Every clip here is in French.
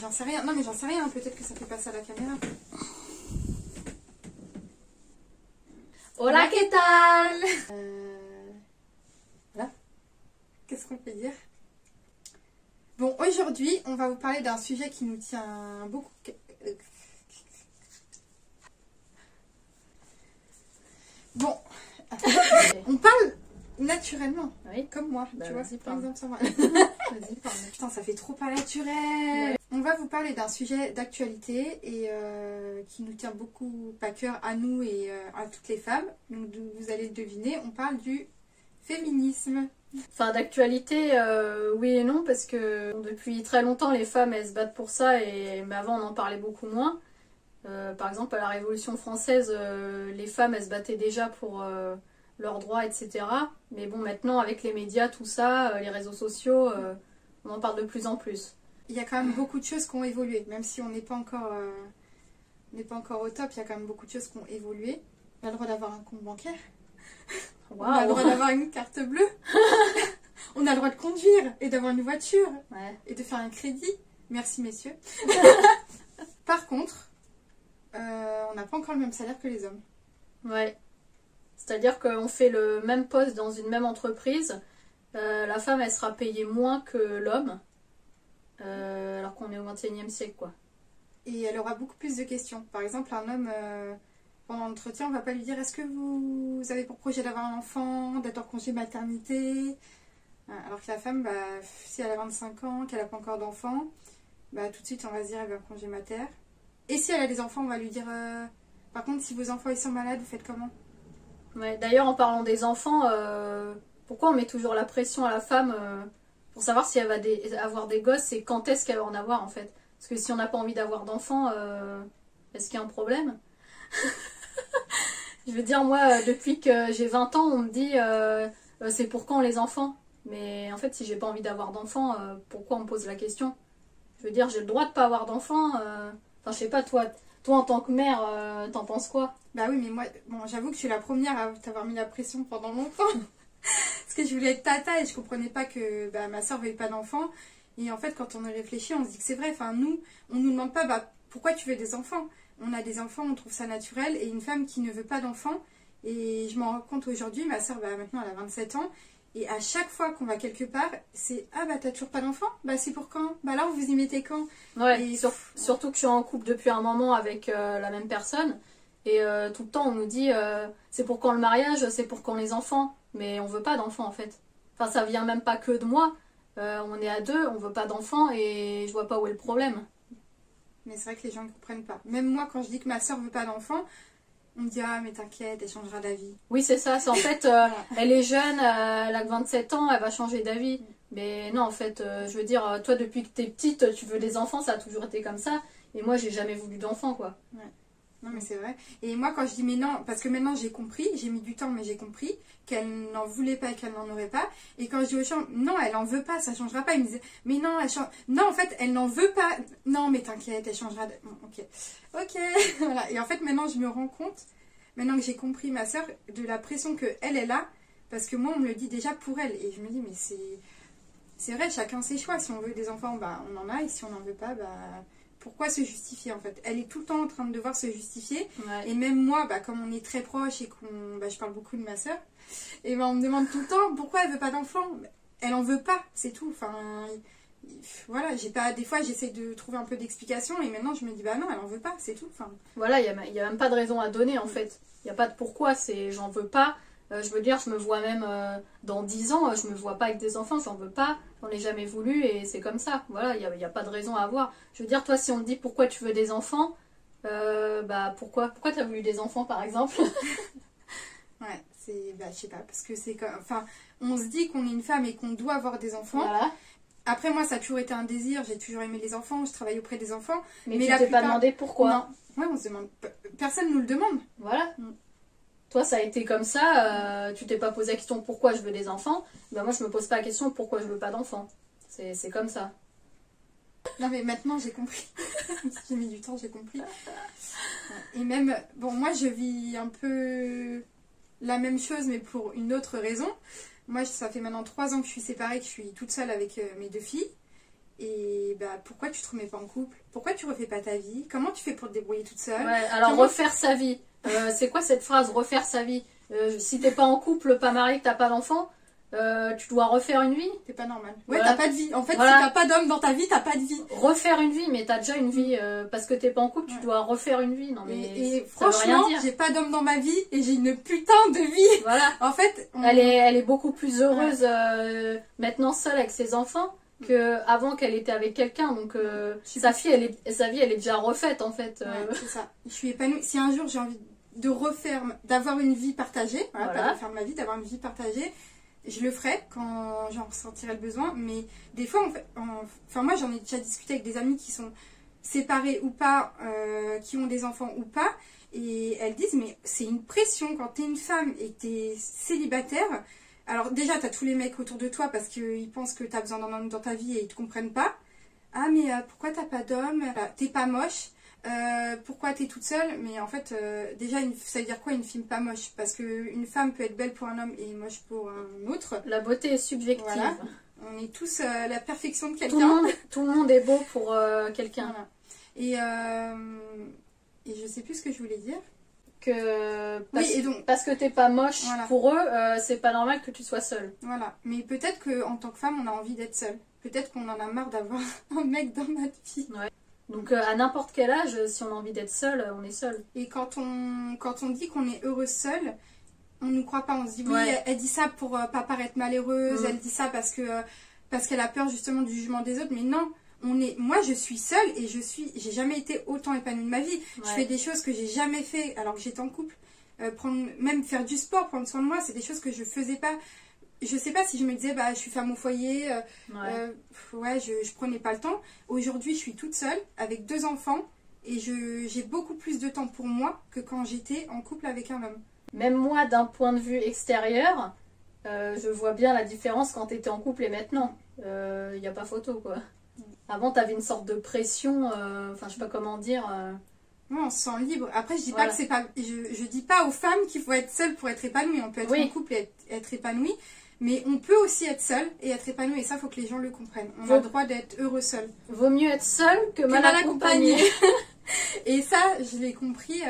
J'en sais rien. Non, mais j'en sais rien. Peut-être que ça fait passer à la caméra. Hola, ¿qué tal? Voilà. Qu'est-ce qu'on peut dire? Bon, aujourd'hui, on va vous parler d'un sujet qui nous tient beaucoup... Bon, on parle naturellement, Oui. comme moi, Bah, tu vois, vas-y, par parle. exemple sur moi. Vas-y, parle. Putain, ça fait trop pas naturel. On va vous parler d'un sujet d'actualité et qui nous tient beaucoup à cœur à nous et à toutes les femmes. Donc vous allez le deviner, on parle du féminisme. Enfin, d'actualité, oui et non, parce que depuis très longtemps, les femmes, elles se battent pour ça, mais avant, on en parlait beaucoup moins. Par exemple, à la Révolution française, les femmes, elles se battaient déjà pour leurs droits, etc. Mais bon, maintenant, avec les médias, tout ça, les réseaux sociaux, on en parle de plus en plus. Il y a quand même beaucoup de choses qui ont évolué, même si on n'est pas encore au top, il y a quand même beaucoup de choses qui ont évolué. On a le droit d'avoir un compte bancaire. Wow. On a le droit d'avoir une carte bleue. On a le droit de conduire et d'avoir une voiture. Ouais. Et de faire un crédit. Merci messieurs. Par contre, on n'a pas encore le même salaire que les hommes. Ouais. C'est-à-dire qu'on fait le même poste dans une même entreprise. La femme, elle sera payée moins que l'homme. Alors qu'on est au XXIe siècle, quoi. Et elle aura beaucoup plus de questions. Par exemple, un homme, pendant l'entretien, on va pas lui dire est-ce que vous avez pour projet d'avoir un enfant, d'être en congé maternité. Alors que la femme, bah, si elle a 25 ans, qu'elle n'a pas encore d'enfant, bah, tout de suite on va se dire elle va en congé mater. Et si elle a des enfants, on va lui dire par contre, si vos enfants ils sont malades, vous faites comment? Ouais. D'ailleurs, en parlant des enfants, pourquoi on met toujours la pression à la femme pour savoir si elle va avoir des gosses et quand est-ce qu'elle va en avoir, en fait? Parce que si on n'a pas envie d'avoir d'enfants, est-ce qu'il y a un problème? Je veux dire, moi, depuis que j'ai 20 ans, on me dit c'est pour quand les enfants? Mais en fait, si j'ai pas envie d'avoir d'enfants, pourquoi on me pose la question? Je veux dire, j'ai le droit de pas avoir d'enfants. Enfin, je sais pas, toi en tant que mère, t'en penses quoi? Bah oui, mais moi, bon, j'avoue que je suis la première à t'avoir mis la pression pendant longtemps. Parce que je voulais être tata et je comprenais pas que bah, ma soeur veuille pas d'enfants. Et en fait, quand on y réfléchit, on se dit que c'est vrai. Enfin, nous, on nous demande pas bah, pourquoi tu veux des enfants. On a des enfants, on trouve ça naturel. Et une femme qui ne veut pas d'enfants, et je m'en rends compte aujourd'hui, ma soeur, bah, maintenant, elle a 27 ans. Et à chaque fois qu'on va quelque part, c'est ah bah t'as toujours pas d'enfant? Bah c'est pour quand? Bah là, vous y mettez quand? Ouais, Et... surtout que je suis en couple depuis un moment avec la même personne. Et tout le temps, on nous dit c'est pour quand le mariage, c'est pour quand les enfants. Mais on veut pas d'enfants en fait. Enfin, ça vient même pas que de moi. On est à deux, on veut pas d'enfants et je vois pas où est le problème. Mais c'est vrai que les gens ne comprennent pas. Même moi, quand je dis que ma soeur veut pas d'enfants, on me dit ah mais t'inquiète, elle changera d'avis. Oui, c'est ça. C'est en fait, elle est jeune, elle a que 27 ans, elle va changer d'avis. Mais non, en fait, je veux dire, toi depuis que t'es petite, tu veux des enfants, ça a toujours été comme ça. Et moi, j'ai jamais voulu d'enfants, quoi. Ouais. Non mais c'est vrai. Et moi quand je dis mais non, parce que maintenant j'ai compris, j'ai mis du temps mais j'ai compris qu'elle n'en voulait pas et qu'elle n'en aurait pas. Et quand je dis aux gens non elle en veut pas, ça changera pas, ils me disaient mais non elle change. Non en fait elle n'en veut pas. Non mais t'inquiète, elle changera. Bon, ok. Voilà. Et en fait maintenant je me rends compte, maintenant que j'ai compris ma soeur, de la pression que elle a, parce que moi on me le dit déjà pour elle. Et je me dis mais c'est vrai, chacun ses choix. Si on veut des enfants, bah on en a, et si on n'en veut pas, bah pourquoi se justifier en fait? Elle est tout le temps en train de devoir se justifier. Ouais. Et même moi, bah, comme on est très proches et qu'on, bah, je parle beaucoup de ma soeur, et bah, on me demande tout le temps pourquoi elle veut pas d'enfant. Elle en veut pas, c'est tout. Enfin, voilà, j'ai pas. Des fois, j'essaie de trouver un peu d'explication et maintenant je me dis bah non, elle en veut pas, c'est tout. Enfin, Voilà, il y a même pas de raison à donner en fait. Il y a pas de pourquoi, c'est j'en veux pas. Je veux dire, je me vois même dans 10 ans, je me vois pas avec des enfants, j'en veux pas, j'en ai jamais voulu et c'est comme ça. Voilà, il y a pas de raison à avoir. Je veux dire, toi, si on te dit pourquoi tu veux des enfants, bah pourquoi tu as voulu des enfants par exemple? ouais, c'est, bah, je sais pas, parce que c'est comme, enfin, on se dit qu'on est une femme et qu'on doit avoir des enfants. Voilà. Après, moi, ça a toujours été un désir, j'ai toujours aimé les enfants, je travaille auprès des enfants. Mais tu t'es pas demandé pourquoi? Non, ouais, on se demande, personne nous le demande. Voilà. Toi, ça a été comme ça, tu t'es pas posé la question pourquoi je veux des enfants. Ben moi, je me pose pas la question pourquoi je veux pas d'enfants. C'est comme ça. Non, mais maintenant, j'ai compris. J'ai mis du temps, j'ai compris. Et même, bon, moi, je vis un peu la même chose, mais pour une autre raison. Moi, ça fait maintenant 3 ans que je suis séparée, que je suis toute seule avec mes 2 filles. Et bah, pourquoi tu te remets pas en couple? Pourquoi tu refais pas ta vie? Comment tu fais pour te débrouiller toute seule? Ouais, alors refaire sa vie. C'est quoi cette phrase, refaire sa vie? Si t'es pas en couple, pas marié, que t'as pas d'enfant, tu dois refaire une vie? C'est pas normal. Ouais, Voilà. t'as pas de vie. En fait, Voilà. si t'as pas d'homme dans ta vie, t'as pas de vie. Refaire une vie, mais t'as déjà une vie. Parce que t'es pas en couple, tu dois refaire une vie. Non, mais Et ça veut rien franchement, dire. j'ai pas d'homme dans ma vie et j'ai une putain de vie. Voilà. En fait, Elle est beaucoup plus heureuse maintenant seule avec ses enfants qu'avant qu'elle était avec quelqu'un. Donc sa vie, elle est déjà refaite en fait. Ouais, c'est ça. Je suis épanouie. Si un jour j'ai envie de refaire, d'avoir une vie partagée, voilà, pas de refaire ma vie, d'avoir une vie partagée, je le ferai quand j'en ressentirai le besoin. Mais des fois, enfin moi j'en ai déjà discuté avec des amis qui sont séparés ou pas, qui ont des enfants ou pas, et elles disent mais c'est une pression quand t'es une femme et que t'es célibataire. Alors déjà t'as tous les mecs autour de toi parce qu'ils pensent que t'as besoin d'un homme dans ta vie et ils te comprennent pas. Ah mais pourquoi t'as pas d'homme? T'es pas moche. Pourquoi t'es toute seule? Mais en fait, déjà, ça veut dire quoi une fille pas moche? Parce qu'une femme peut être belle pour un homme et moche pour un autre. La beauté est subjective. Voilà. On est tous la perfection de quelqu'un. Tout le monde est beau pour quelqu'un. Voilà. Et je sais plus ce que je voulais dire. Parce que t'es pas moche voilà. pour eux, c'est pas normal que tu sois seule. Voilà. Mais peut-être qu'en tant que femme, on a envie d'être seule. Peut-être qu'on en a marre d'avoir un mec dans notre vie. Ouais. Donc à n'importe quel âge, si on a envie d'être seul, on est seul. Et quand on dit qu'on est heureuse seule, on nous croit pas. On se dit oui, ouais. elle dit ça pour pas paraître malheureuse, elle dit ça parce qu'elle a peur justement du jugement des autres. Mais non, moi je suis seule et j'ai jamais été autant épanouie de ma vie. Ouais. Je fais des choses que j'ai jamais fait alors que j'étais en couple. Même faire du sport, prendre soin de moi, c'est des choses que je faisais pas. Je sais pas si je me disais bah je suis femme au foyer, je prenais pas le temps. Aujourd'hui je suis toute seule avec 2 enfants et j'ai beaucoup plus de temps pour moi que quand j'étais en couple avec un homme. Même moi d'un point de vue extérieur, je vois bien la différence quand t'étais en couple et maintenant. Y a pas photo quoi. Avant t'avais une sorte de pression, enfin je sais pas comment dire. Ouais, on se sent libre. Après je dis pas que c'est pas, je dis pas aux femmes qu'il faut être seule pour être épanouie. On peut être en couple et être épanouie. Mais on peut aussi être seul et être épanoui. Et ça, il faut que les gens le comprennent. On a le droit d'être heureux seul. Vaut mieux être seul que mal accompagné. Et ça, je l'ai compris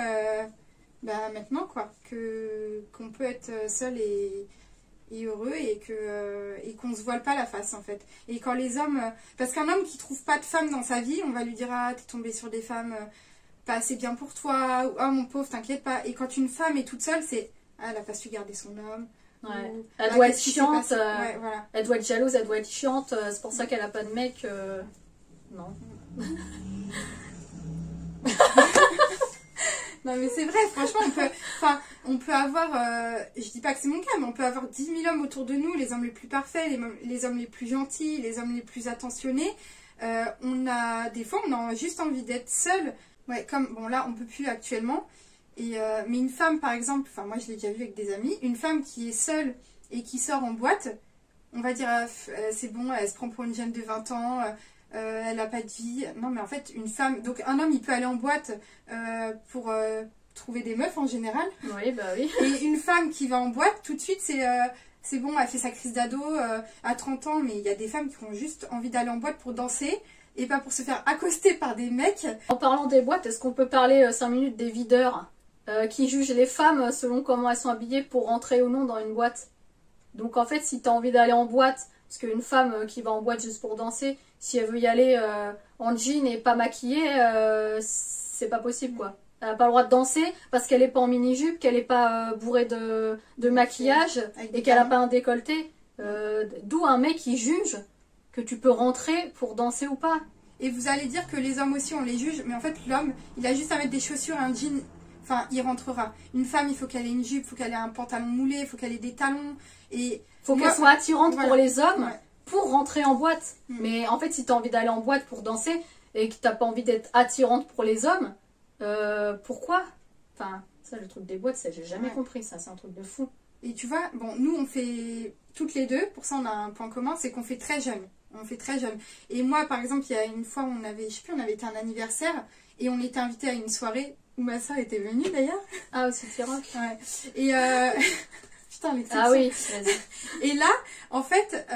maintenant, quoi. Qu'on peut être seul et heureux et qu'on se voile pas la face, en fait. Et quand les hommes... parce qu'un homme qui trouve pas de femme dans sa vie, on va lui dire « Ah, t'es tombé sur des femmes pas assez bien pour toi. » Ou « Ah, mon pauvre, t'inquiète pas. » Et quand une femme est toute seule, c'est « Ah, elle a pas su garder son homme. » Ouais. Elle doit être chiante, voilà. Elle doit être jalouse, elle doit être chiante, c'est pour ça qu'elle a pas de mec. Non. Non mais c'est vrai, franchement on peut avoir, je dis pas que c'est mon cas, mais on peut avoir 10 000 hommes autour de nous, les hommes les plus parfaits, les hommes les plus gentils, les hommes les plus attentionnés. Des fois on a juste envie d'être seul. Ouais, comme bon là on peut plus actuellement. Mais une femme par exemple, enfin moi je l'ai déjà vu avec des amis, une femme qui est seule et qui sort en boîte, on va dire c'est bon, elle se prend pour une jeune de 20 ans, elle n'a pas de vie. Non mais en fait une femme, donc un homme il peut aller en boîte pour trouver des meufs en général. Oui bah oui. Et une femme qui va en boîte, tout de suite c'est bon, elle fait sa crise d'ado à 30 ans, mais il y a des femmes qui ont juste envie d'aller en boîte pour danser. Et pas pour se faire accoster par des mecs. En parlant des boîtes, est-ce qu'on peut parler 5 minutes des videurs qui jugent les femmes selon comment elles sont habillées pour rentrer ou non dans une boîte? Donc en fait, si tu as envie d'aller en boîte, parce qu'une femme qui va en boîte juste pour danser, si elle veut y aller en jean et pas maquillée, c'est pas possible quoi. Elle n'a pas le droit de danser parce qu'elle n'est pas en mini-jupe, qu'elle n'est pas bourrée de maquillage et qu'elle n'a pas un décolleté. D'où un mec qui juge que tu peux rentrer pour danser ou pas. Et vous allez dire que les hommes aussi on les juge, mais en fait l'homme il a juste à mettre des chaussures et un jean, enfin il rentrera. Une femme il faut qu'elle ait une jupe, il faut qu'elle ait un pantalon moulé, il faut qu'elle ait des talons. Et faut qu'elle soit attirante pour les hommes pour rentrer en boîte. Mais en fait si tu as envie d'aller en boîte pour danser et que tu n'as pas envie d'être attirante pour les hommes, pourquoi? Enfin ça le truc des boîtes, ça j'ai jamais compris, ça c'est un truc de fou. Et tu vois, bon nous on fait toutes les deux, pour ça on a un point commun, c'est qu'on fait très jeune. On fait très jeune. Et moi, par exemple, il y a une fois, on avait été à un anniversaire et on était invité à une soirée où ma soeur était venue d'ailleurs. Ah, aussi Tiroc. Ouais. Et Putain, l'exception. Ah oui, vas-y. Et là, en fait,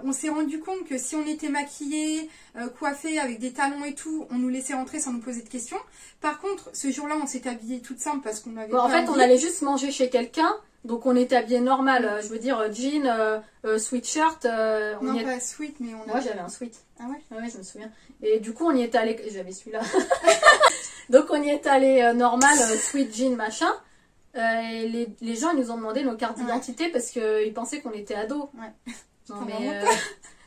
on s'est rendu compte que si on était maquillés, coiffés avec des talons et tout, on nous laissait rentrer sans nous poser de questions. Par contre, ce jour-là, on s'est habillés toute simple parce qu'on avait Bon, en pas fait, on envie. allait juste manger chez quelqu'un, donc on était habillés normal. Je veux dire, jean, sweatshirt. Non, pas sweat, mais on a... Moi, j'avais un sweat. Ah ouais? Ouais, je me souviens. Et du coup, on y est allé. J'avais celui-là. Donc, on y est allé normal, sweat, jean, machin. Et les gens, ils nous ont demandé nos cartes d'identité parce qu'ils pensaient qu'on était ados. Ouais. Non, mais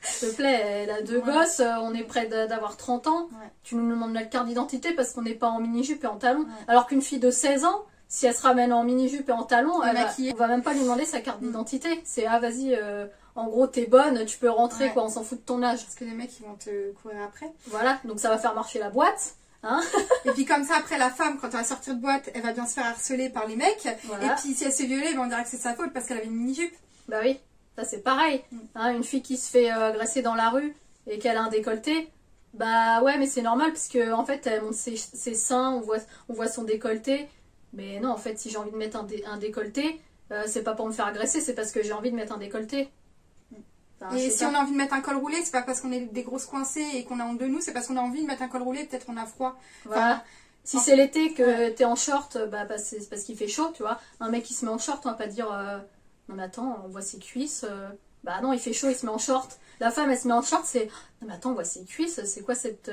s'il te plaît, elle a deux gosses, on est près d'avoir 30 ans. Ouais. Tu nous demandes notre carte d'identité parce qu'on n'est pas en mini-jupe et en talons. Ouais. Alors qu'une fille de 16 ans, si elle se ramène en mini-jupe et en talons, on va même pas lui demander sa carte d'identité. C'est ah, vas-y, en gros, t'es bonne, tu peux rentrer, quoi, on s'en fout de ton âge. Parce que les mecs, ils vont te courir après. Voilà, donc ça va faire marcher la boîte. Hein. Et puis comme ça, après, la femme, quand elle va sortir de boîte, elle va bien se faire harceler par les mecs. Voilà. Et puis si elle se fait violer, ben, on dirait que c'est sa faute parce qu'elle avait une mini-jupe. Bah oui, ça c'est pareil. Hein, une fille qui se fait agresser dans la rue et qu'elle a un décolleté, bah ouais, mais c'est normal parce que en fait, elle montre ses seins, on voit son décolleté. Mais non, en fait, si j'ai envie de mettre un décolleté, c'est pas pour me faire agresser, c'est parce que j'ai envie de mettre un décolleté. Enfin, et si on a envie de mettre un col roulé, c'est pas parce qu'on est des grosses coincées et qu'on a honte de nous, c'est parce qu'on a envie de mettre un col roulé, peut-être on a froid. Voilà. Si c'est l'été que t'es en short, bah c'est parce qu'il fait chaud, tu vois. Un mec qui se met en short, on va pas dire non mais attends, on voit ses cuisses. Bah non, il fait chaud, il se met en short. La femme, elle se met en short, c'est non mais attends, on voit ses cuisses, c'est quoi cette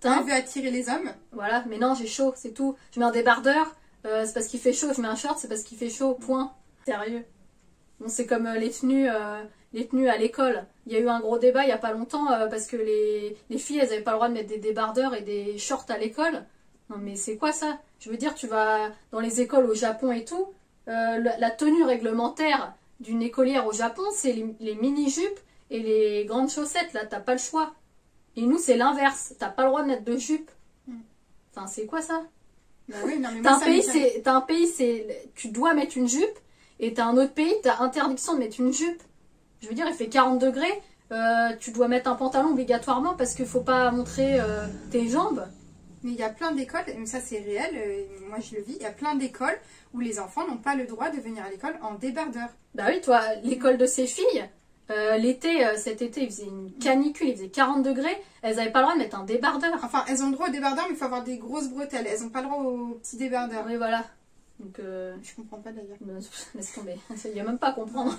Elle veut attirer les hommes. Voilà, mais non, j'ai chaud, c'est tout. Je mets un débardeur, c'est parce qu'il fait chaud. Je mets un short, c'est parce qu'il fait chaud, point. Sérieux. Bon, c'est comme les tenues à l'école. Il y a eu un gros débat il y a pas longtemps parce que les filles, elles avaient pas le droit de mettre des débardeurs et des shorts à l'école. Non mais c'est quoi ça? Je veux dire, tu vas dans les écoles au Japon et tout, la tenue réglementaire d'une écolière au Japon, c'est les mini-jupes et les grandes chaussettes, là, t'as pas le choix. Et nous, c'est l'inverse, t'as pas le droit de mettre de jupe. Enfin, c'est quoi ça? Bah oui, non, mais T'as un pays, tu dois mettre une jupe, et t'as un autre pays, t'as interdiction de mettre une jupe. Je veux dire, il fait 40 degrés, tu dois mettre un pantalon obligatoirement parce qu'il faut pas montrer tes jambes. Mais il y a plein d'écoles, mais ça c'est réel, moi je le vis, il y a plein d'écoles où les enfants n'ont pas le droit de venir à l'école en débardeur. Bah oui, toi, l'école de ces filles, l'été, cet été, il faisait une canicule, il faisait 40 degrés, elles n'avaient pas le droit de mettre un débardeur. Enfin, elles ont le droit au débardeur, mais il faut avoir des grosses bretelles, elles n'ont pas le droit au petit débardeur. Oui, voilà. Donc, je comprends pas d'ailleurs. Laisse tomber, il n'y a même pas à comprendre.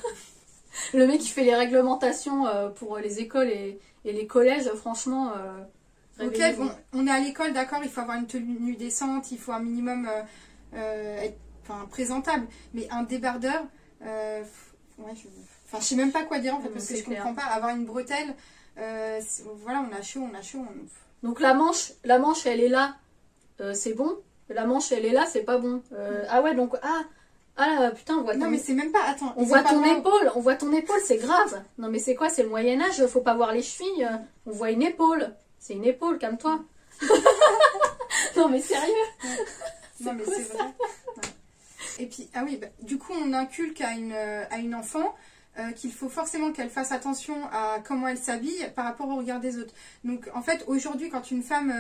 Le mec qui fait les réglementations pour les écoles et les collèges, franchement... Ok, bon, on est à l'école, d'accord, il faut avoir une tenue décente, il faut un minimum être présentable. Mais un débardeur, ouais, je sais même pas quoi dire en fait, parce que je comprends pas. Avoir une bretelle, voilà, on a chaud. Donc la manche, elle est là, c'est bon. La manche, elle est là, c'est pas bon. Ah ouais, donc, putain, on voit ton... Non, mais c'est même pas, attends. On voit ton épaule, c'est grave. Non, mais c'est quoi, c'est le Moyen-Âge, faut pas voir les chevilles. On voit une épaule. C'est une épaule, calme-toi. Non, mais sérieux. Non, mais c'est vrai. Ouais. Et puis, ah oui, bah, du coup, on inculque à une enfant qu'il faut forcément qu'elle fasse attention à comment elle s'habille par rapport au regard des autres. Donc, en fait, aujourd'hui, quand une femme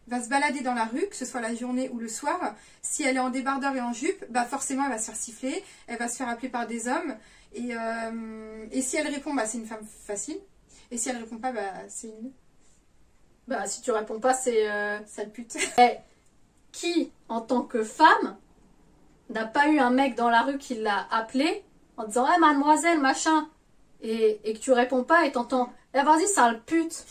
va se balader dans la rue, que ce soit la journée ou le soir, si elle est en débardeur et en jupe, bah forcément, elle va se faire siffler, elle va se faire appeler par des hommes. Et si elle répond, bah c'est une femme facile. Et si elle répond pas, bah c'est une... Bah, si tu réponds pas, c'est... sale pute. Qui, en tant que femme, n'a pas eu un mec dans la rue qui l'a appelé en disant « Eh, mademoiselle, machin !» et que tu réponds pas et t'entends « Eh, vas-y, sale pute !»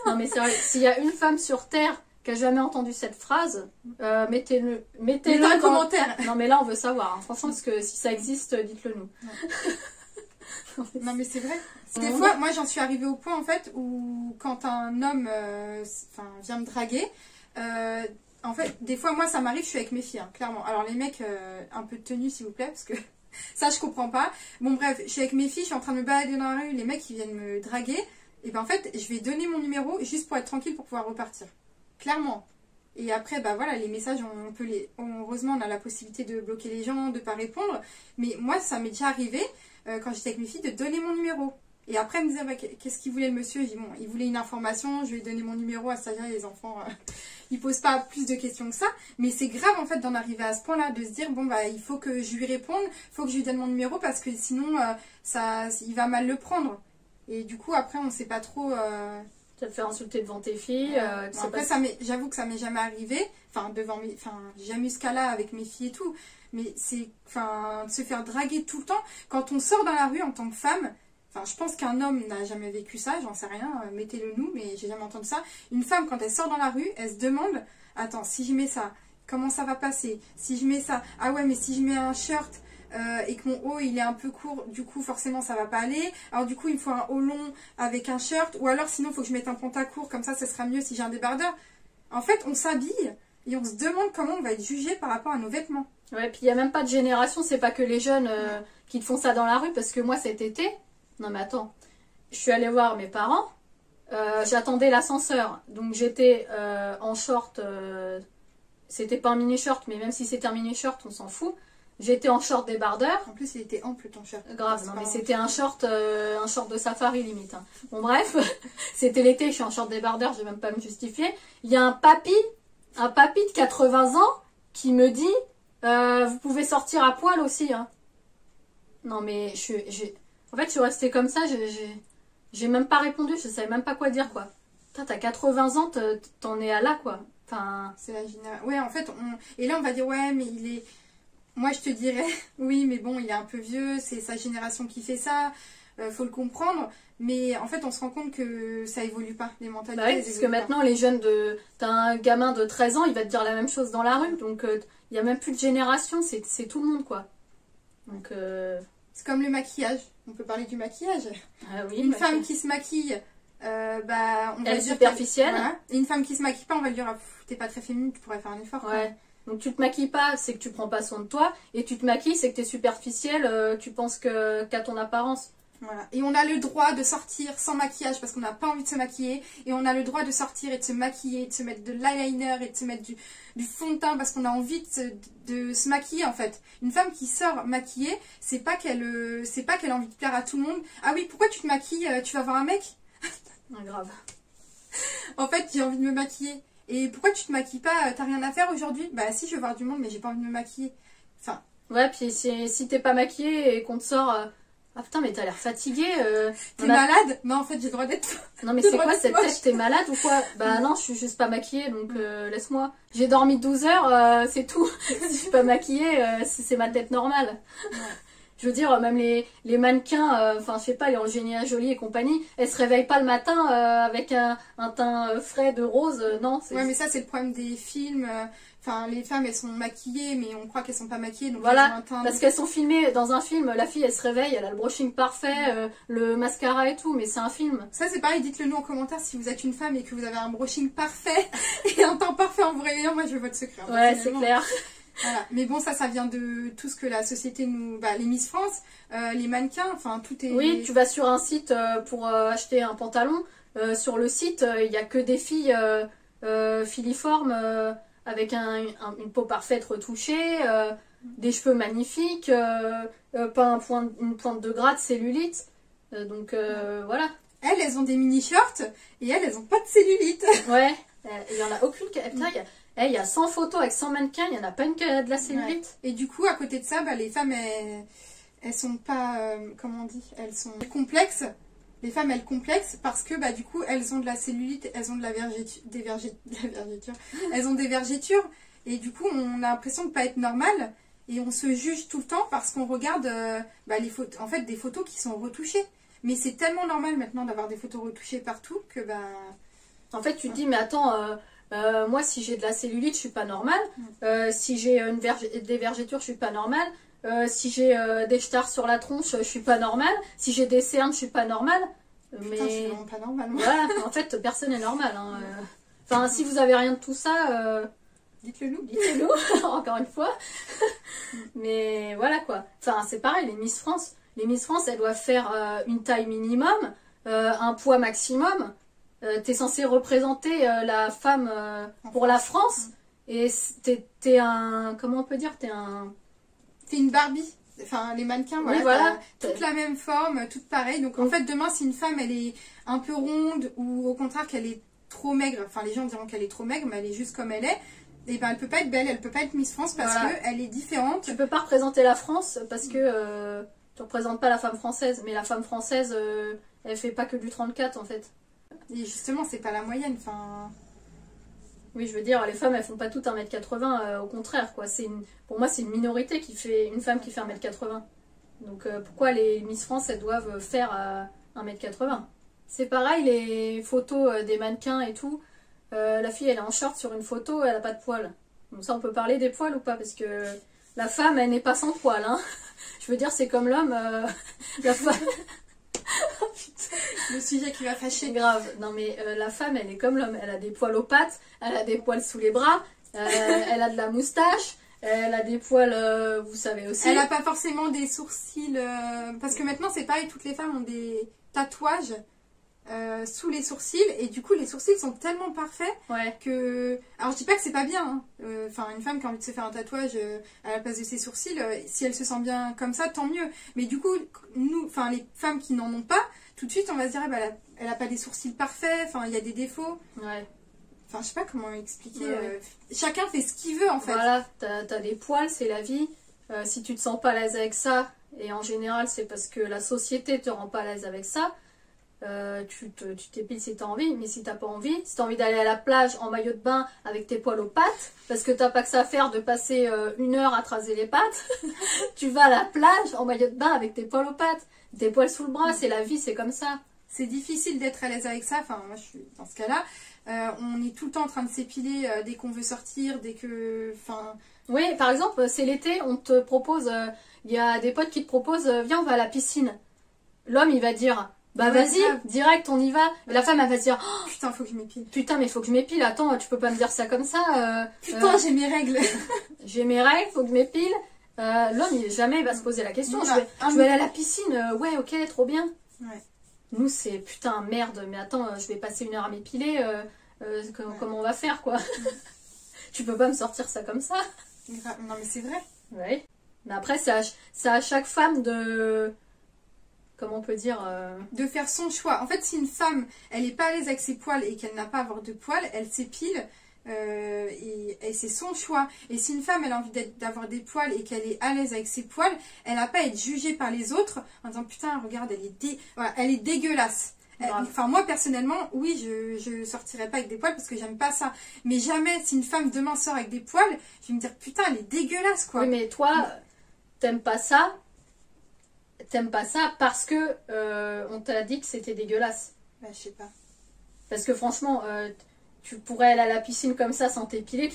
Non, mais sérieux, s'il y a une femme sur Terre qui a jamais entendu cette phrase, mettez-le dans commentaire. Non, mais là, on veut savoir. Hein. Franchement, parce que si ça existe, dites-le nous. Non, mais c'est vrai. Des fois, moi, j'en suis arrivée au point, en fait, où quand un homme vient me draguer, en fait, des fois, moi, ça m'arrive, je suis avec mes filles, hein, clairement. Alors, les mecs, un peu de tenue, s'il vous plaît, parce que ça, je comprends pas. Bon, bref, je suis avec mes filles, je suis en train de me balader dans la rue, les mecs, ils viennent me draguer. Et ben, en fait, je vais donner mon numéro juste pour être tranquille, pour pouvoir repartir. Clairement. Et après, bah voilà, les messages, heureusement, on a la possibilité de bloquer les gens, de pas répondre. Mais moi, ça m'est déjà arrivé, quand j'étais avec mes filles, de donner mon numéro. Et après, elle me disait, bah, qu'est-ce qu'il voulait le monsieur? J'ai dit, bon, il voulait une information, je lui ai donné mon numéro à stagiaire et les enfants. ils posent pas plus de questions que ça. Mais c'est grave en fait d'en arriver à ce point-là, de se dire bon bah il faut que je lui réponde, il faut que je lui donne mon numéro parce que sinon il va mal le prendre. Et du coup après on sait pas trop. Ça te fait insulter devant tes filles. Bon, après j'avoue que ça m'est jamais arrivé. Enfin j'ai jamais eu ce cas-là avec mes filles et tout. Mais c'est de se faire draguer tout le temps quand on sort dans la rue en tant que femme. Enfin, je pense qu'un homme n'a jamais vécu ça, j'en sais rien, mettez-le nous, mais j'ai jamais entendu ça. Une femme, quand elle sort dans la rue, elle se demande, attends, si je mets ça, comment ça va passer? Si je mets ça, ah ouais, mais si je mets un shirt et que mon haut il est un peu court, du coup forcément ça va pas aller. Alors du coup il me faut un haut long avec un shirt, ou alors sinon il faut que je mette un pantalon court, comme ça sera mieux si j'ai un débardeur. En fait, on s'habille et on se demande comment on va être jugé par rapport à nos vêtements. Ouais, puis il n'y a même pas de génération, c'est pas que les jeunes qui te font ça dans la rue, parce que moi cet été, non mais attends, je suis allée voir mes parents, j'attendais l'ascenseur, donc j'étais en short, c'était pas un mini-short, mais même si c'était un mini-short, on s'en fout. J'étais en short débardeur. En plus, il était ample ton shirt. Grave, non mais c'était un short de safari limite. Hein. Bon bref, c'était l'été, je suis en short débardeur, je vais même pas me justifier. Il y a un papy de 80 ans qui me dit vous pouvez sortir à poil aussi. Hein. Non mais en fait je suis restée comme ça, j'ai même pas répondu, je savais même pas quoi dire quoi. Putain, t'as 80 ans, t'en es à là quoi. Enfin... C'est la génération. Ouais, en fait, et là on va dire ouais mais il est... Moi, je te dirais, oui, mais bon, il est un peu vieux, c'est sa génération qui fait ça, faut le comprendre. Mais en fait, on se rend compte que ça évolue pas, les mentalités. Bah oui, parce que maintenant, les jeunes t'as un gamin de 13 ans, il va te dire la même chose dans la rue. Donc, il n'y a même plus de génération, c'est tout le monde, quoi. Donc, c'est comme le maquillage. On peut parler du maquillage. Ah oui, une femme qui se maquille, on va elle est dire superficielle. Voilà. Et une femme qui se maquille pas, on va lui dire, t'es pas très féminine, tu pourrais faire un effort. Ouais. Donc tu te maquilles pas, c'est que tu prends pas soin de toi, et tu te maquilles, c'est que t'es superficielle, tu penses qu'à ton apparence. Voilà. Et on a le droit de sortir sans maquillage parce qu'on n'a pas envie de se maquiller, et on a le droit de sortir et de se maquiller, de se mettre de l'eyeliner et de se mettre du fond de teint parce qu'on a envie de se maquiller en fait. Une femme qui sort maquillée, c'est pas qu'elle a envie de plaire à tout le monde. Ah oui, pourquoi tu te maquilles, tu vas voir un mec? Grave. En fait, j'ai envie de me maquiller. Et pourquoi tu te maquilles pas? T'as rien à faire aujourd'hui? Bah si, je veux voir du monde, mais j'ai pas envie de me maquiller. Enfin. Ouais, puis si t'es pas maquillée et qu'on te sort... Ah putain, mais t'as l'air fatiguée. T'es malade? Non, en fait, j'ai le droit d'être... Non, mais c'est quoi cette tête? T'es malade ou quoi? Bah non, je suis juste pas maquillée, donc laisse-moi. J'ai dormi 12 heures, c'est tout. Si je suis pas maquillée, c'est ma tête normale. Ouais. Je veux dire, même les mannequins, enfin je sais pas, les Angelina Jolie et compagnie, elles se réveillent pas le matin avec un teint frais de rose, non. Ouais, mais ça c'est le problème des films. Enfin, les femmes elles sont maquillées, mais on croit qu'elles sont pas maquillées. Donc voilà, parce qu'elles sont filmées dans un film, la fille elle se réveille, elle a le brushing parfait, le mascara et tout, mais c'est un film. Ça c'est pareil, dites-le nous en commentaire si vous êtes une femme et que vous avez un brushing parfait et un teint parfait en vous réveillant, moi je veux votre secret. Ouais, c'est clair. Voilà. Mais bon, ça vient de tout ce que la société nous... Bah, les Miss France, les mannequins, enfin tout est... Oui, tu vas sur un site pour acheter un pantalon. Sur le site, il n'y a que des filles filiformes avec une peau parfaite retouchée, des cheveux magnifiques, pas une pointe de gras de cellulite. Donc voilà. Elles ont des mini-shorts et elles ont pas de cellulite. Ouais, il n'y en a aucune... Putain, il y a 100 photos avec 100 mannequins, il n'y en a pas une qui a de la cellulite. Ouais. Et du coup, à côté de ça, bah, les femmes, elles sont pas... comment on dit? Elles sont complexes. Les femmes, elles complexent parce que, bah, du coup, elles ont de la cellulite, elles ont de la vergéture. Elles ont des vergétures. Et du coup, on a l'impression de pas être normale. Et on se juge tout le temps parce qu'on regarde bah, les photos, en fait, des photos qui sont retouchées. Mais c'est tellement normal maintenant d'avoir des photos retouchées partout que, bah... En fait, tu te dis, mais attends... moi, si j'ai de la cellulite, je suis pas normale. Si j'ai des vergetures, je suis pas normale. Si j'ai des stars sur la tronche, je suis pas normale. Si j'ai des cernes, je suis pas normale. Putain, je suis vraiment pas normale. Moi. Voilà, en fait, personne n'est normal. Hein. Enfin, si vous avez rien de tout ça, dites-le nous. Dites-le nous, encore une fois. Mais voilà quoi. Enfin, c'est pareil, les Miss France. Les Miss France, elles doivent faire une taille minimum, un poids maximum. T'es censé représenter la femme pour la France et t'es un... Comment on peut dire? T'es une Barbie. Enfin, les mannequins, voilà, oui, voilà. Toute la même forme, toute pareille. Donc en fait, demain, si une femme, elle est un peu ronde ou au contraire qu'elle est trop maigre, enfin les gens diront qu'elle est trop maigre, mais elle est juste comme elle est, et ben elle peut pas être belle, elle peut pas être Miss France parce Voilà. qu'elle est différente. Tu peux pas représenter la France parce que tu représentes pas la femme française, mais la femme française, elle fait pas que du 34 en fait. Et justement, c'est pas la moyenne, enfin... Oui, je veux dire, les femmes, elles font pas toutes 1m80, au contraire, quoi. Pour moi, c'est une minorité qui fait une femme qui fait 1m80. Donc pourquoi les Miss France, elles doivent faire 1m80? C'est pareil, les photos des mannequins et tout. La fille, elle est en short sur une photo, elle a pas de poils. Donc ça, on peut parler des poils ou pas? Parce que la femme, elle n'est pas sans poils, hein. Je veux dire, c'est comme l'homme, la femme... Oh, putain, le sujet qui va fâcher. Grave. Non mais la femme, elle est comme l'homme. Elle a des poils aux pattes, elle a des poils sous les bras, elle a de la moustache, elle a des poils, vous savez aussi. Elle a pas forcément des sourcils... Parce que maintenant, c'est pareil, toutes les femmes ont des tatouages sous les sourcils. Et du coup, les sourcils sont tellement parfaits Ouais. que... Alors, je dis pas que c'est pas bien. Hein. Enfin, une femme qui a envie de se faire un tatouage à la place de ses sourcils, si elle se sent bien comme ça, tant mieux. Mais du coup, nous, enfin, les femmes qui n'en ont pas, tout de suite, on va se dire, ah, bah, elle a pas des sourcils parfaits, enfin, il y a des défauts. Ouais. Enfin, je sais pas comment expliquer. Ouais. Chacun fait ce qu'il veut, en fait. Voilà, t'as des poils, c'est la vie. Si tu te sens pas à l'aise avec ça, et en général, c'est parce que la société te rend pas à l'aise avec ça. Tu t'épiles si t'as envie, mais si t'as pas envie, si t'as envie d'aller à la plage en maillot de bain avec tes poils aux pattes, parce que t'as pas que ça à faire de passer 1 heure à te raser les pattes, tu vas à la plage en maillot de bain avec tes poils aux pattes, tes poils sous le bras, c'est la vie, c'est comme ça. C'est difficile d'être à l'aise avec ça, enfin moi je suis dans ce cas-là. On est tout le temps en train de s'épiler dès qu'on veut sortir, dès que... Enfin... Oui, par exemple, c'est l'été, on te propose, il y a des potes qui te proposent, viens on va à la piscine. L'homme il va dire... Bah ouais, vas-y, direct, on y va. Et la femme, elle va se dire, oh, putain, faut que je m'épile. Putain, mais faut que je m'épile. Attends, tu peux pas me dire ça comme ça. Putain, j'ai mes règles. J'ai mes règles, faut que je m'épile. L'homme, jamais il va se poser la question. Non, je vais aller à la piscine. Ouais, ok, trop bien. Ouais. Nous, c'est putain, merde. Mais attends, je vais passer 1 heure à m'épiler. Comment on va faire, quoi? Tu peux pas me sortir ça comme ça. Non, mais c'est vrai. Ouais. Mais après, c'est à chaque femme de... Comment on peut dire de faire son choix. En fait, si une femme, elle est pas à l'aise avec ses poils et qu'elle n'a pas à avoir de poils, elle s'épile et c'est son choix. Et si une femme, elle a envie d'avoir des poils et qu'elle est à l'aise avec ses poils, elle n'a pas à être jugée par les autres en disant putain, regarde, voilà, elle est dégueulasse. Enfin, moi, personnellement, oui, je sortirais pas avec des poils parce que j'aime pas ça. Mais jamais, si une femme demain sort avec des poils, je vais me dire putain, elle est dégueulasse, quoi. Oui, mais toi, t'aimes pas ça. T'aimes pas ça parce que on t'a dit que c'était dégueulasse. Bah, je sais pas. Parce que franchement, tu pourrais aller à la piscine comme ça sans t'épiler,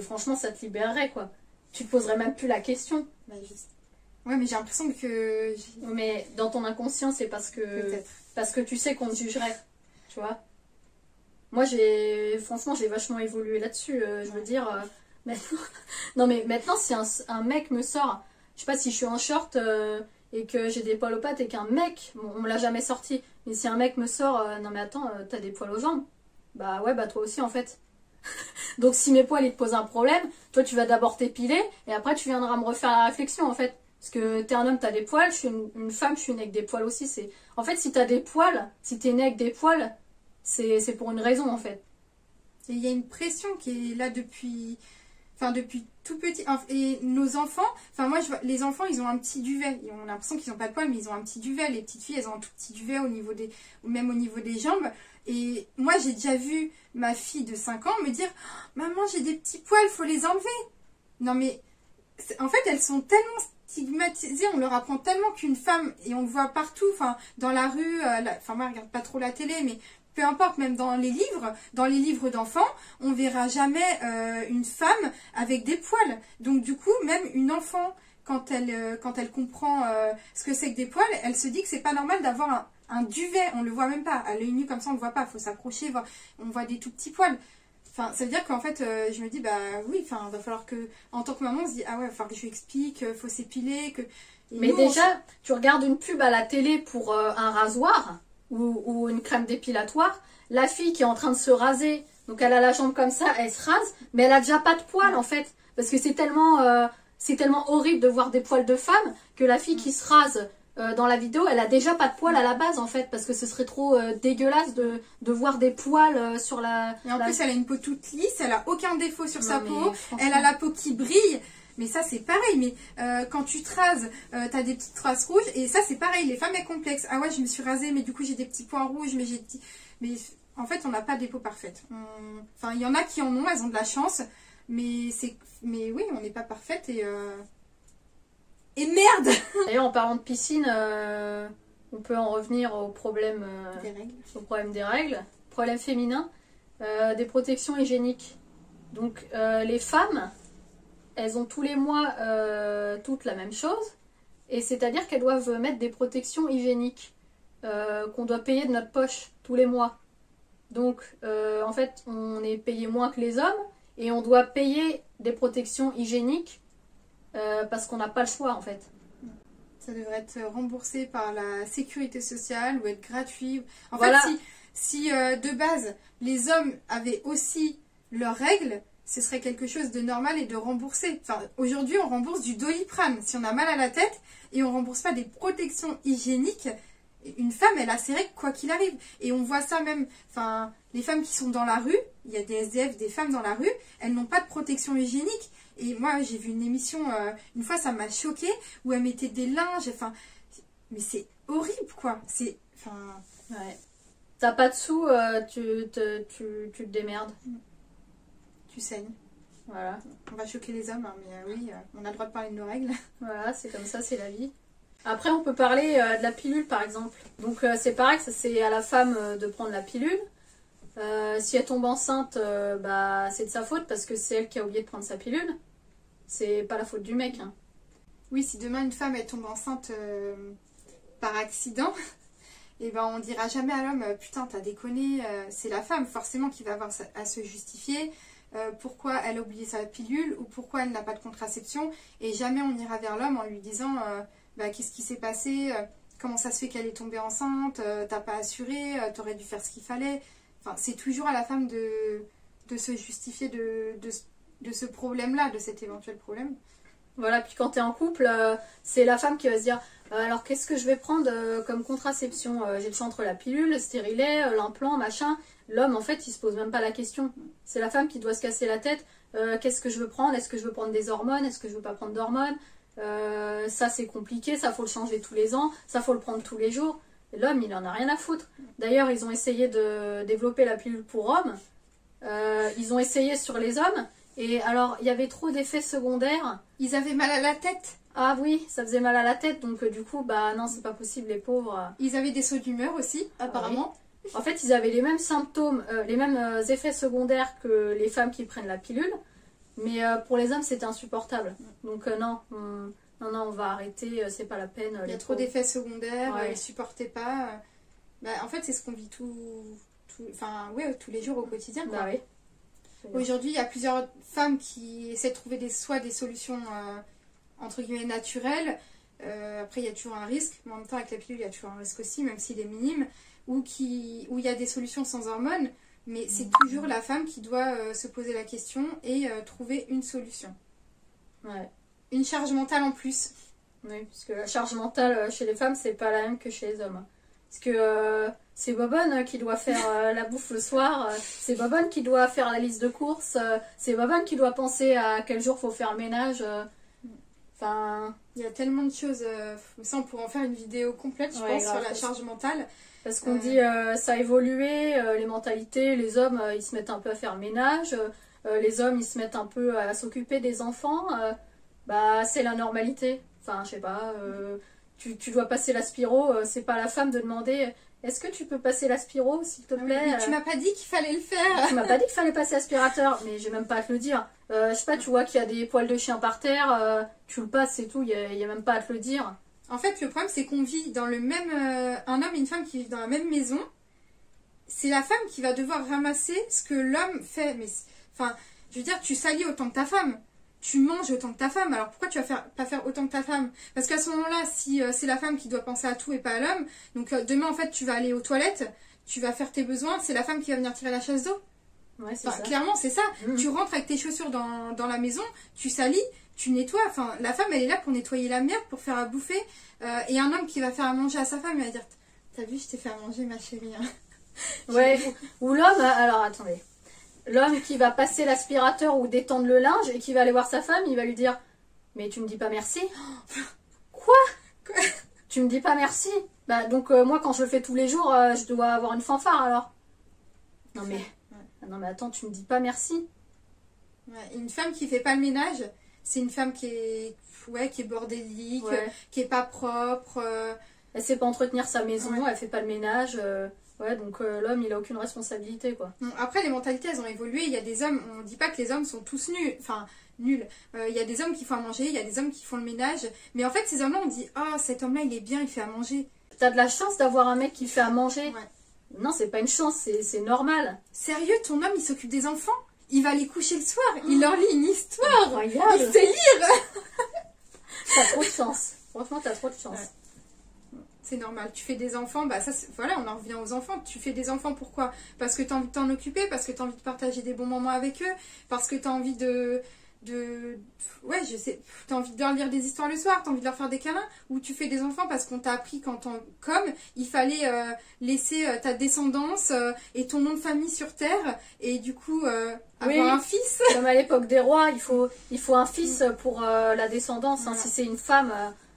franchement ça te libérerait quoi. Tu te poserais même plus la question. Bah, juste. Ouais, mais j'ai l'impression que... Mais dans ton inconscient, c'est parce que tu sais qu'on te jugerait. Tu vois. Moi, franchement, j'ai vachement évolué là-dessus. Je veux dire, maintenant... Non, mais maintenant, si un mec me sort, je sais pas si je suis en short... et que j'ai des poils aux pattes et qu'un mec, bon, on me l'a jamais sorti, mais si un mec me sort, non mais attends, t'as des poils aux jambes, bah ouais, bah toi aussi en fait. Donc si mes poils ils te posent un problème, toi tu vas d'abord t'épiler et après tu viendras me refaire la réflexion en fait. Parce que t'es un homme, t'as des poils, je suis une femme, je suis née avec des poils aussi. En fait, si t'as des poils, si t'es née avec des poils, c'est pour une raison en fait. Et il y a une pression qui est là depuis tout petit. Et nos enfants, enfin moi je vois, les enfants ils ont un petit duvet. On a l'impression qu'ils n'ont pas de poils, mais ils ont un petit duvet. Les petites filles elles ont un tout petit duvet même au niveau des jambes. Et moi j'ai déjà vu ma fille de 5 ans me dire oh, maman j'ai des petits poils, faut les enlever. Non mais en fait elles sont tellement stigmatisées, on leur apprend tellement qu'une femme, et on le voit partout, enfin dans la rue, enfin moi je regarde pas trop la télé, mais peu importe, même dans les livres d'enfants, on verra jamais une femme avec des poils. Donc du coup, même une enfant, quand elle comprend ce que c'est que des poils, elle se dit que c'est pas normal d'avoir un duvet. On le voit même pas. À l'œil nu comme ça, on le voit pas. Il faut s'approcher, on voit des tout petits poils. Enfin, ça veut dire qu'en fait, je me dis, bah oui, enfin, va falloir que, en tant que maman, on se dit, ah ouais, il va falloir que je lui explique, faut s'épiler, que... Mais nous, déjà, tu regardes une pub à la télé pour un rasoir ou une crème dépilatoire, la fille qui est en train de se raser, donc elle a la jambe comme ça, elle se rase, mais elle a déjà pas de poils en fait, parce que c'est tellement horrible de voir des poils de femme que la fille qui se rase dans la vidéo, elle a déjà pas de poils à la base en fait, parce que ce serait trop dégueulasse de voir des poils sur la... Et en plus, elle a une peau toute lisse, elle a aucun défaut sur sa peau, franchement... elle a la peau qui brille. Mais ça, c'est pareil. Mais quand tu te rases, t'as des petites traces rouges. Et ça, c'est pareil. Les femmes, elles complexes. Ah ouais, je me suis rasée, mais du coup, j'ai des petits points rouges. Mais en fait, on n'a pas des peaux parfaites. Enfin, il y en a qui en ont, elles ont de la chance. Mais oui, on n'est pas parfaite. Et merde. D'ailleurs, en parlant de piscine, on peut en revenir au problème, des règles. Problème féminin, des protections hygiéniques. Donc, les femmes... Elles ont tous les mois toutes la même chose, et c'est-à-dire qu'elles doivent mettre des protections hygiéniques qu'on doit payer de notre poche tous les mois. Donc en fait on est payé moins que les hommes et on doit payer des protections hygiéniques parce qu'on n'a pas le choix en fait. Ça devrait être remboursé par la sécurité sociale ou être gratuit. En voilà. fait, si de base les hommes avaient aussi leurs règles, ce serait quelque chose de normal et de remboursé. Enfin, aujourd'hui, on rembourse du Doliprane si on a mal à la tête et on rembourse pas des protections hygiéniques. Une femme, elle a ses règles quoi qu'il arrive. Et on voit ça même, enfin, les femmes qui sont dans la rue, il y a des SDF, des femmes dans la rue, elles n'ont pas de protection hygiénique. Et moi, j'ai vu une émission, une fois, ça m'a choquée, où elles mettaient des linges, enfin, mais c'est horrible, quoi. C'est, enfin... Ouais. T'as pas de sous, tu te démerdes. Tu saignes. Voilà. On va choquer les hommes, hein, mais oui, on a le droit de parler de nos règles. Voilà, c'est comme ça, c'est la vie. Après, on peut parler de la pilule, par exemple. Donc, c'est pareil, c'est à la femme de prendre la pilule. Si elle tombe enceinte, bah, c'est de sa faute parce que c'est elle qui a oublié de prendre sa pilule. C'est pas la faute du mec. Hein. Oui, si demain une femme elle tombe enceinte par accident, et ben on dira jamais à l'homme putain t'as déconné, c'est la femme forcément qui va avoir à se justifier. Pourquoi elle a oublié sa pilule ou pourquoi elle n'a pas de contraception, et jamais on ira vers l'homme en lui disant bah, qu'est-ce qui s'est passé, comment ça se fait qu'elle est tombée enceinte, t'as pas assuré, t'aurais dû faire ce qu'il fallait. Enfin, c'est toujours à la femme de se justifier de ce problème-là, de cet éventuel problème. Voilà, puis quand t'es en couple, c'est la femme qui va se dire alors qu'est-ce que je vais prendre comme contraception, j'ai le choix entre la pilule, le stérilet, l'implant, machin. L'homme, en fait, il se pose même pas la question. C'est la femme qui doit se casser la tête. Qu'est-ce que je veux prendre? Est-ce que je veux prendre des hormones? Est-ce que je veux pas prendre d'hormones? Ça, c'est compliqué. Ça, faut le changer tous les ans. Ça, faut le prendre tous les jours. L'homme, il en a rien à foutre. D'ailleurs, ils ont essayé de développer la pilule pour hommes. Ils ont essayé sur les hommes. Et alors, il y avait trop d'effets secondaires. Ils avaient mal à la tête. Ah oui, ça faisait mal à la tête. Donc, du coup, bah non, c'est pas possible, les pauvres. Ils avaient des sauts d'humeur aussi, apparemment. Oui. En fait, ils avaient les mêmes symptômes, les mêmes effets secondaires que les femmes qui prennent la pilule, mais pour les hommes, c'était insupportable. Donc non, on va arrêter, c'est pas la peine. Il y a trop d'effets secondaires, ouais. Ils supportaient pas. Bah, en fait, c'est ce qu'on vit tous les jours au quotidien. Bah, oui. Aujourd'hui, il y a plusieurs femmes qui essaient de trouver soit des solutions entre guillemets naturelles. Après, il y a toujours un risque, mais en même temps, avec la pilule, il y a toujours un risque aussi, même s'il est minime. Où il y a des solutions sans hormones, mais c'est toujours la femme qui doit se poser la question et trouver une solution. Ouais. Une charge mentale en plus. Oui, parce que la charge mentale chez les femmes, c'est pas la même que chez les hommes. Parce que c'est Bobonne qui doit faire la bouffe le soir, c'est Bobonne qui doit faire la liste de courses, c'est Bobonne qui doit penser à quel jour faut faire le ménage. Enfin, il y a tellement de choses. Ça, on pourrait en faire une vidéo complète, je pense, sur la charge mentale. Parce qu'on dit ça a évolué, les mentalités, les hommes ils se mettent un peu à faire le ménage, les hommes ils se mettent un peu à s'occuper des enfants, bah c'est la normalité. Enfin je sais pas, tu dois passer l'aspiro, c'est pas à la femme de demander est-ce que tu peux passer l'aspiro s'il te plaît. Mais tu m'as pas dit qu'il fallait le faire. Tu m'as pas dit qu'il fallait passer l'aspirateur, mais j'ai même pas à te le dire. Je sais pas, tu vois qu'il y a des poils de chien par terre, tu le passes c'est tout, il y a même pas à te le dire. En fait, le problème, c'est qu'on vit dans le même... un homme et une femme qui vivent dans la même maison. C'est la femme qui va devoir ramasser ce que l'homme fait. Mais, enfin, je veux dire, tu salis autant que ta femme. Tu manges autant que ta femme. Alors, pourquoi tu vas pas faire autant que ta femme? Parce qu'à ce moment-là, si c'est la femme qui doit penser à tout et pas à l'homme, donc demain, en fait, tu vas aller aux toilettes, tu vas faire tes besoins, c'est la femme qui va venir tirer la chasse d'eau. Ouais, c'est Enfin, ça. clairement, c'est ça. Mmh. Tu rentres avec tes chaussures dans la maison, tu salis, tu nettoies. Enfin, la femme, elle est là pour nettoyer la merde, pour faire à bouffer. Et un homme qui va faire à manger à sa femme, il va dire, t'as vu, je t'ai fait à manger, ma chérie. Hein. Ouais, ou l'homme, alors attendez. L'homme qui va passer l'aspirateur ou détendre le linge et qui va aller voir sa femme, il va lui dire, mais tu me dis pas merci? Quoi? Tu me dis pas merci? Bah donc moi quand je le fais tous les jours, je dois avoir une fanfare alors. Non mais, non mais attends, tu me dis pas merci? Ouais, une femme qui fait pas le ménage, c'est une femme qui est bordélique, qui est pas propre. Elle sait pas entretenir sa maison, elle fait pas le ménage. Ouais, donc l'homme il a aucune responsabilité quoi. Bon, après les mentalités elles ont évolué, il y a des hommes, on dit pas que les hommes sont tous nuls, enfin nuls. Il y a des hommes qui font à manger, il y a des hommes qui font le ménage, mais en fait ces hommes-là on dit oh cet homme-là il est bien, il fait à manger. T'as de la chance d'avoir un mec qui fait à manger. Ouais. Non, c'est pas une chance, c'est normal. Sérieux, ton homme il s'occupe des enfants, il va les coucher le soir, il leur lit une histoire, Incroyable. il sait lire. T'as trop de chance. Franchement, t'as trop de chance. Ouais. C'est normal, tu fais des enfants, bah ça, voilà, on en revient aux enfants. Tu fais des enfants pourquoi? Parce que tu as envie de t'en occuper, parce que tu as envie de partager des bons moments avec eux, parce que tu as envie ouais, je sais, tu as envie de leur lire des histoires le soir, tu as envie de leur faire des câlins, ou tu fais des enfants parce qu'on t'a appris comme il fallait laisser ta descendance et ton nom de famille sur terre, et du coup avoir un fils. Comme à l'époque des rois, il faut un fils pour la descendance. Hein. Si c'est une femme,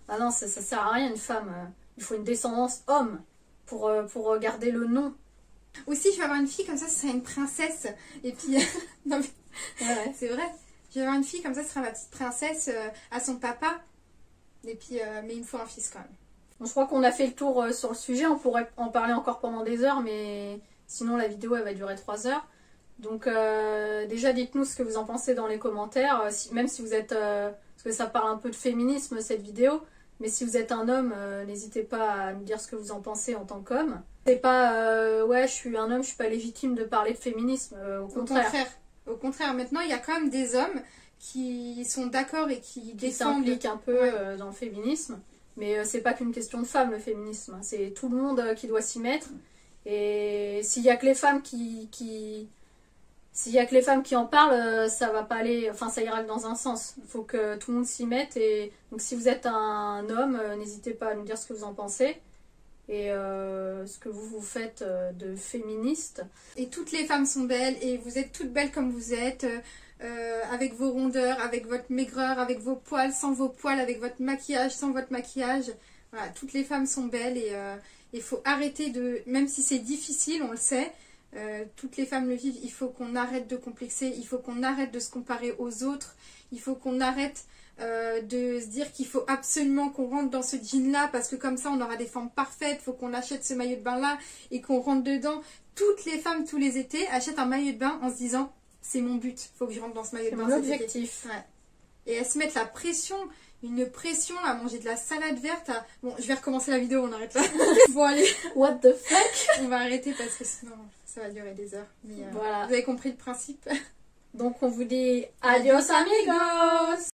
ah non, ça sert à rien une femme. Il faut une descendance homme pour garder le nom. Aussi, je vais avoir une fille comme ça, ce serait une princesse. Et puis, non mais, c'est vrai. Je vais avoir une fille comme ça, ce sera ma petite princesse à son papa. Et puis, mais il me faut un fils quand même. Bon, je crois qu'on a fait le tour sur le sujet. On pourrait en parler encore pendant des heures, mais sinon la vidéo elle va durer 3 heures. Donc déjà dites-nous ce que vous en pensez dans les commentaires. Même si vous êtes... parce que ça parle un peu de féminisme cette vidéo. Mais si vous êtes un homme, n'hésitez pas à nous dire ce que vous en pensez en tant qu'homme. C'est pas ouais, je suis un homme, je suis pas légitime de parler de féminisme. Au contraire. Au contraire, maintenant il y a quand même des hommes qui sont d'accord et qui s'impliquent un peu dans le féminisme. Mais c'est pas qu'une question de femmes le féminisme. C'est tout le monde qui doit s'y mettre. Et s'il y a que les femmes s'il y a que les femmes qui en parlent, ça va pas aller, enfin ça ira que dans un sens. Il faut que tout le monde s'y mette. Et donc si vous êtes un homme, n'hésitez pas à nous dire ce que vous en pensez et ce que vous faites de féministe. Et toutes les femmes sont belles et vous êtes toutes belles comme vous êtes, avec vos rondeurs, avec votre maigreur, avec vos poils, sans vos poils, avec votre maquillage, sans votre maquillage. Voilà, toutes les femmes sont belles et il faut arrêter de, même si c'est difficile, on le sait. Toutes les femmes le vivent, il faut qu'on arrête de complexer, il faut qu'on arrête de se comparer aux autres, il faut qu'on arrête de se dire qu'il faut absolument qu'on rentre dans ce jean là parce que comme ça on aura des formes parfaites, il faut qu'on achète ce maillot de bain là et qu'on rentre dedans. Toutes les femmes tous les étés achètent un maillot de bain en se disant c'est mon but, il faut que je rentre dans ce maillot de bain. C'est mon objectif. Ouais. Et elles se mettent la pression, une pression à manger de la salade verte. Bon, je vais recommencer la vidéo, on arrête là. Bon allez, What the fuck. on va arrêter parce que sinon ça va durer des heures. Mais voilà. Vous avez compris le principe. Donc on vous dit adios amigos.